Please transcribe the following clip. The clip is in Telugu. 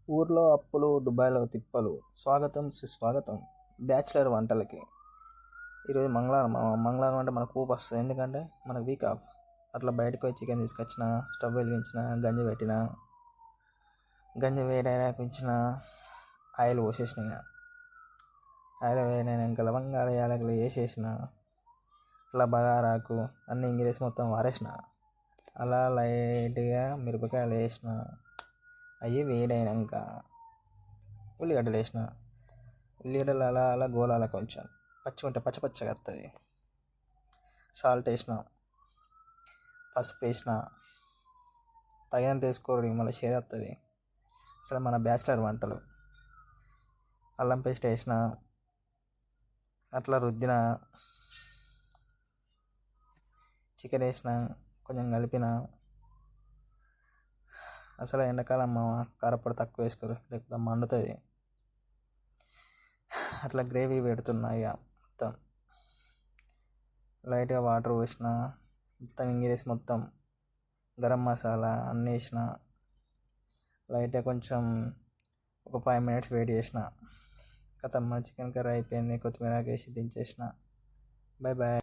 ఊర్లో అప్పులు దుబాయ్లో తిప్పలు. స్వాగతం సుస్వాగతం బ్యాచిలర్ వంటలకి. ఈరోజు మంగళవారం అంటే మనకు ఊపు వస్తుంది. ఎందుకంటే మనకు వీక్ ఆఫ్. అట్లా బయటకు పోయి చికెన్ తీసుకొచ్చిన, స్టవ్ వెలిగించిన, గంజి పెట్టిన, గంజి వేడైనాక ఉంచిన, ఆయిల్ పోసేసిన. ఆయిల్ వేడైనాక లవంగాలు యాలకులు వేసేసిన, అట్లా బగారాకు అన్ని ఇంగ్రీడియంట్స్ మొత్తం వారేసిన. అలా లైట్గా మిరపకాయలు వేసిన, అవి వేడైనాక ఉల్లిగడ్డలు వేసిన. ఉల్లిగడ్డలు అలా అలా గోలాల, కొంచెం పచ్చిగా పచ్చగా వస్తుంది. సాల్ట్ వేసిన, పసుపు వేసిన, తగినంత వేసుకోరు, మళ్ళీ చేదు వస్తుంది. అసలు మన బ్యాచిలర్ వంటలు. అల్లం పేస్ట్ వేసిన, అట్లా రుద్దిన, చికెన్ వేసిన, కొంచెం కలిపిన. అసలు ఎండాకాలం కారపొడి తక్కువ వేసుకోరు, లేకపోతే మండుతుంది. అట్లా గ్రేవీ పెడుతున్నా. ఇక మొత్తం లైట్గా వాటర్ పోసిన, మొత్తం ఇంగ్రీడియంట్స్ మొత్తం గరం మసాలా అన్నీ వేసిన. లైట్గా కొంచెం ఒక 5 minutes వెయిట్ చేసిన. కథ మా చికెన్ కర్రీ అయిపోయింది. కొత్తిమీర వేసి దించేసిన. Bye bye.